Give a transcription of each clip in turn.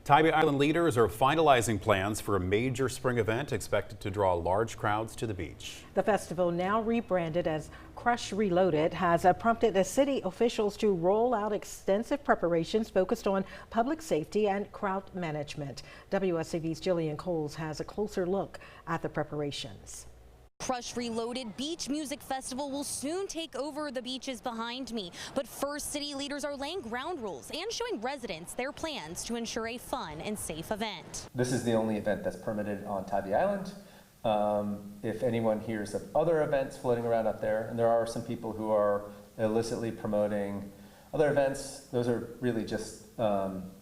Tybee Island leaders are finalizing plans for a major spring event expected to draw large crowds to the beach. The festival, now rebranded as Crush Reloaded, has prompted the city officials to roll out extensive preparations focused on public safety and crowd management. WSAV's Jillian Coles has a closer look at the preparations. Crush Reloaded Beach Music Festival will soon take over the beaches behind me. But first, city leaders are laying ground rules and showing residents their plans to ensure a fun and safe event. This is the only event that's permitted on Tybee Island. If anyone hears of other events floating around up there, and there are some people who are illicitly promoting other events, those are really just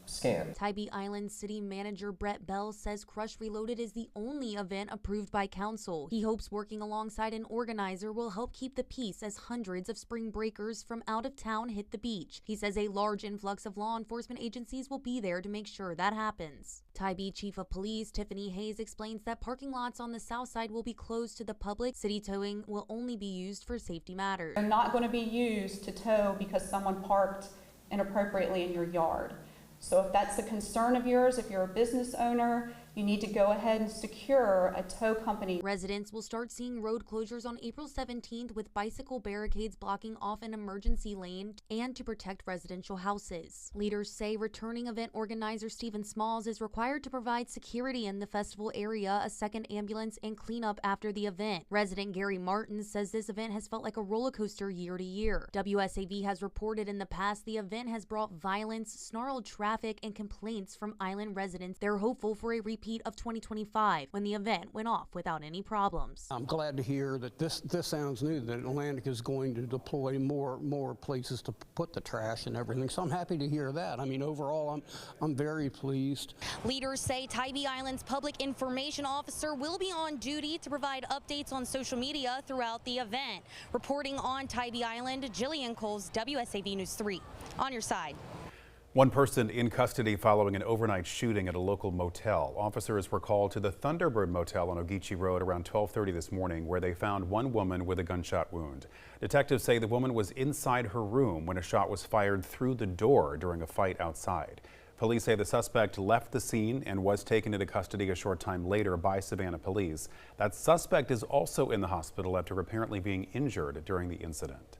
scams. Tybee Island City Manager Brett Bell says Crush Reloaded is the only event approved by council. He hopes working alongside an organizer will help keep the peace as hundreds of spring breakers from out of town hit the beach. He says a large influx of law enforcement agencies will be there to make sure that happens. Tybee Chief of Police Tiffany Hayes explains that parking lots on the south side will be closed to the public. City towing will only be used for safety matters. They're not going to be used to tow because someone parked inappropriately in your yard. So if that's a concern of yours, if you're a business owner, you need to go ahead and secure a tow company. Residents will start seeing road closures on April 17th with bicycle barricades blocking off an emergency lane and to protect residential houses. Leaders say returning event organizer Stephen Smalls is required to provide security in the festival area, a second ambulance, and cleanup after the event. Resident Gary Martin says this event has felt like a roller coaster year to year. WSAV has reported in the past the event has brought violence, snarled traffic, and complaints from island residents. They're hopeful for a repeat of 2025 when the event went off without any problems. I'm glad to hear that this sounds new, that Atlantic is going to deploy more places to put the trash and everything. So I'm happy to hear that. I mean, overall, I'm very pleased. Leaders say Tybee Island's public information officer will be on duty to provide updates on social media throughout the event. Reporting on Tybee Island, Jillian Coles, WSAV News 3. On your side. One person in custody following an overnight shooting at a local motel. Officers were called to the Thunderbird Motel on Ogeechee Road around 12:30 this morning, where they found one woman with a gunshot wound. Detectives say the woman was inside her room when a shot was fired through the door during a fight outside. Police say the suspect left the scene and was taken into custody a short time later by Savannah police. That suspect is also in the hospital after apparently being injured during the incident.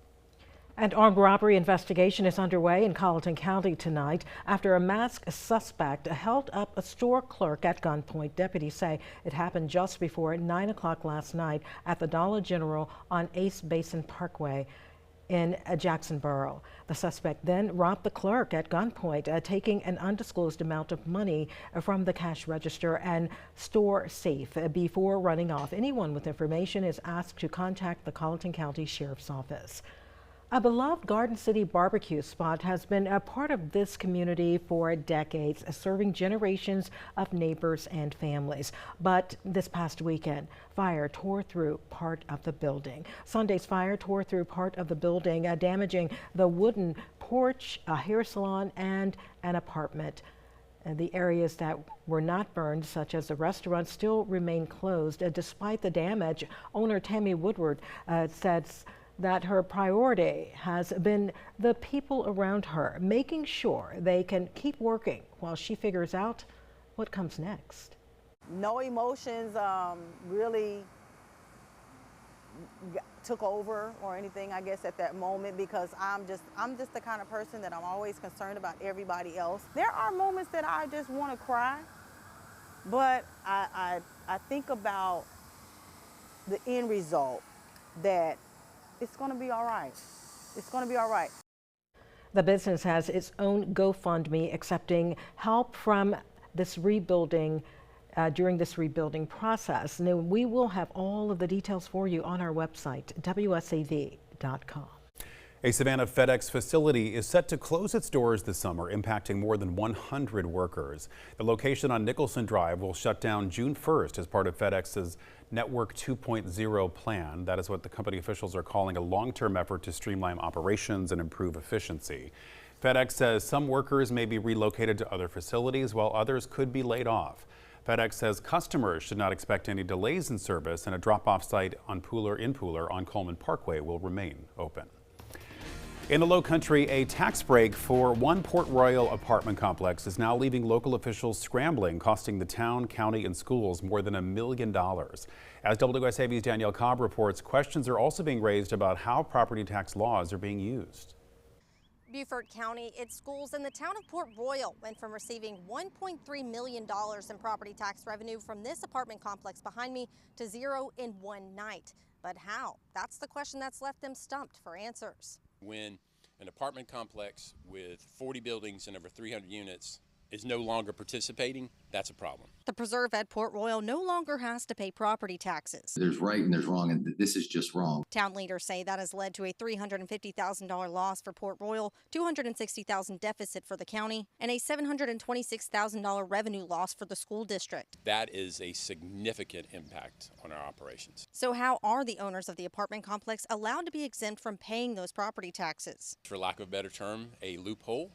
An armed robbery investigation is underway in Colleton County tonight after a masked suspect held up a store clerk at gunpoint. Deputies say it happened just before 9 o'clock last night at the Dollar General on Ace Basin Parkway in Jacksonboro. The suspect then robbed the clerk at gunpoint, taking an undisclosed amount of money from the cash register and store safe before running off. Anyone with information is asked to contact the Colleton County Sheriff's Office. A beloved Garden City barbecue spot has been a part of this community for decades, serving generations of neighbors and families. But this past weekend, fire tore through part of the building. Sunday's fire tore through part of the building, damaging the wooden porch, a hair salon, and an apartment. And the areas that were not burned, such as the restaurant, still remain closed. Despite the damage, owner Tammy Woodward says that her priority has been the people around her, making sure they can keep working while she figures out what comes next. No emotions really took over or anything, I guess, at that moment, because I'm just the kind of person that I'm always concerned about everybody else. There are moments that I just want to cry, but I think about the end result, that it's going to be all right. It's going to be all right. The business has its own GoFundMe accepting help from this rebuilding during this rebuilding process. Now, we will have all of the details for you on our website, WSAV.com. A Savannah FedEx facility is set to close its doors this summer, impacting more than 100 workers. The location on Nicholson Drive will shut down June 1st as part of FedEx's Network 2.0 plan. That is what the company officials are calling a long-term effort to streamline operations and improve efficiency. FedEx says some workers may be relocated to other facilities while others could be laid off. FedEx says customers should not expect any delays in service, and a drop-off site on Pooler on Coleman Parkway will remain open. In the Low Country, a tax break for one Port Royal apartment complex is now leaving local officials scrambling, costing the town, county, and schools more than $1 million. As WSAV's Danielle Cobb reports, questions are also being raised about how property tax laws are being used. Beaufort County, its schools, and the town of Port Royal went from receiving $1.3 million in property tax revenue from this apartment complex behind me to zero in one night. But how? That's the question that's left them stumped for answers. When an apartment complex with 40 buildings and over 300 units is no longer participating, that's a problem. The preserve at Port Royal no longer has to pay property taxes. There's right and there's wrong, and this is just wrong. Town leaders say that has led to a $350,000 loss for Port Royal, $260,000 deficit for the county, and a $726,000 revenue loss for the school district. That is a significant impact on our operations. So how are the owners of the apartment complex allowed to be exempt from paying those property taxes? For lack of a better term, a loophole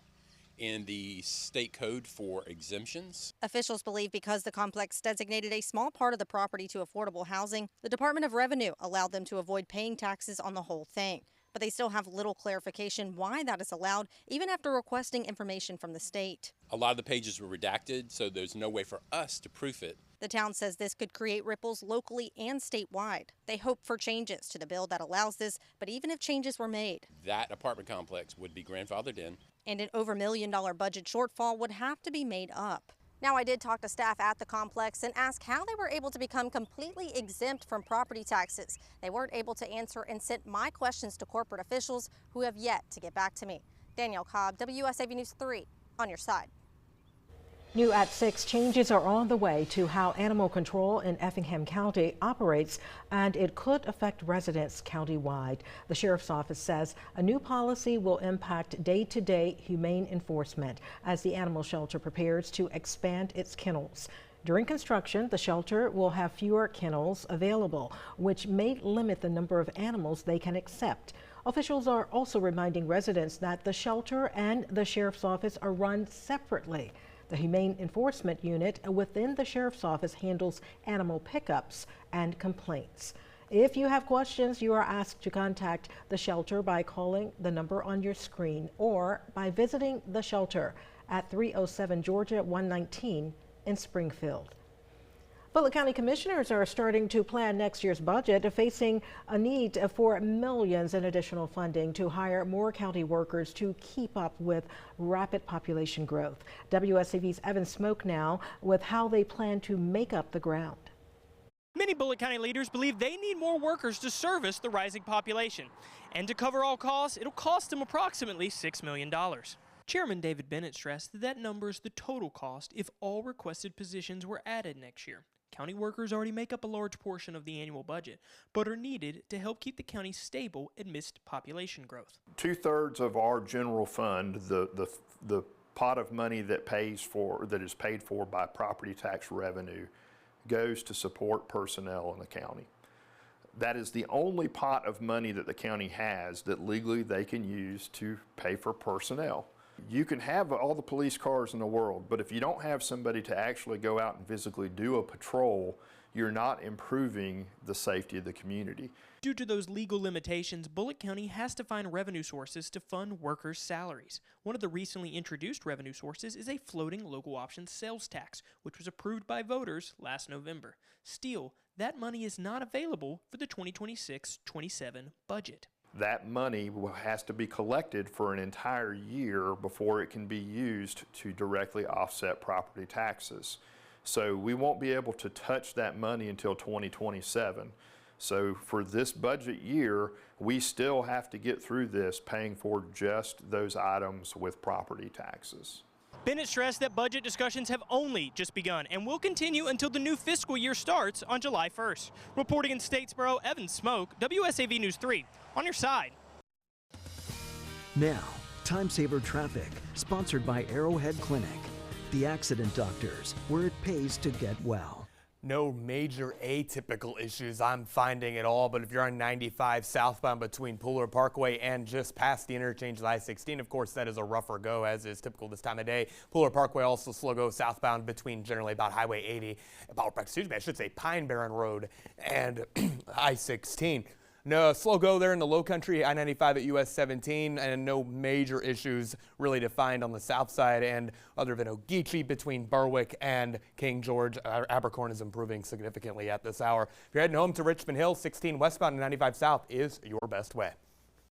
in the state code for exemptions. Officials believe because the complex designated a small part of the property to affordable housing, the Department of Revenue allowed them to avoid paying taxes on the whole thing. But they still have little clarification why that is allowed, even after requesting information from the state. A lot of the pages were redacted, so there's no way for us to proof it. The town says this could create ripples locally and statewide. They hope for changes to the bill that allows this, but even if changes were made, that apartment complex would be grandfathered in. And an over $1 million budget shortfall would have to be made up. Now, I did talk to staff at the complex and ask how they were able to become completely exempt from property taxes. They weren't able to answer and sent my questions to corporate officials who have yet to get back to me. Danielle Cobb, WSAV News 3, on your side. New at 6, changes are on the way to how animal control in Effingham County operates, and it could affect residents countywide. The Sheriff's Office says a new policy will impact day-to-day humane enforcement as the animal shelter prepares to expand its kennels. During construction, the shelter will have fewer kennels available, which may limit the number of animals they can accept. Officials are also reminding residents that the shelter and the Sheriff's Office are run separately. The Humane Enforcement Unit within the Sheriff's Office handles animal pickups and complaints. If you have questions, you are asked to contact the shelter by calling the number on your screen or by visiting the shelter at 307 Georgia 119 in Springfield. Bulloch County commissioners are starting to plan next year's budget, facing a need for millions in additional funding to hire more county workers to keep up with rapid population growth. WSAV's Evan Smoke now with how they plan to make up the ground. Many Bulloch County leaders believe they need more workers to service the rising population. And to cover all costs, it'll cost them approximately $6 million. Chairman David Bennett stressed that number is the total cost if all requested positions were added next year. County workers already make up a large portion of the annual budget, but are needed to help keep the county stable amidst population growth. 2/3 of our general fund, the pot of money that is paid for by property tax revenue, goes to support personnel in the county. That is the only pot of money that the county has that legally they can use to pay for personnel. You can have all the police cars in the world, but if you don't have somebody to actually go out and physically do a patrol, you're not improving the safety of the community. Due to those legal limitations, Bulloch County has to find revenue sources to fund workers' salaries. One of the recently introduced revenue sources is a floating local options sales tax, which was approved by voters last November. Still, that money is not available for the 2026-27 budget. That money has to be collected for an entire year before it can be used to directly offset property taxes. So we won't be able to touch that money until 2027. So for this budget year, we still have to get through this paying for just those items with property taxes. Bennett stressed that budget discussions have only just begun and will continue until the new fiscal year starts on July 1st. Reporting in Statesboro, Evan Smoke, WSAV News 3, on your side. Now, Time Saver Traffic, sponsored by Arrowhead Clinic, the accident doctors, where it pays to get well. No major atypical issues I'm finding at all, but if you're on 95 southbound between Pooler Parkway and just past the interchange of I-16, of course, that is a rougher go, as is typical this time of day. Pooler Parkway also slow go southbound between generally about Highway 80, I should say Pine Barren Road and I-16. No, slow go there in the low country, I-95 at US 17, and no major issues really to find on the south side. And other than Ogeechee between Berwick and King George, Abercorn is improving significantly at this hour. If you're heading home to Richmond Hill, 16 westbound and 95 south is your best way.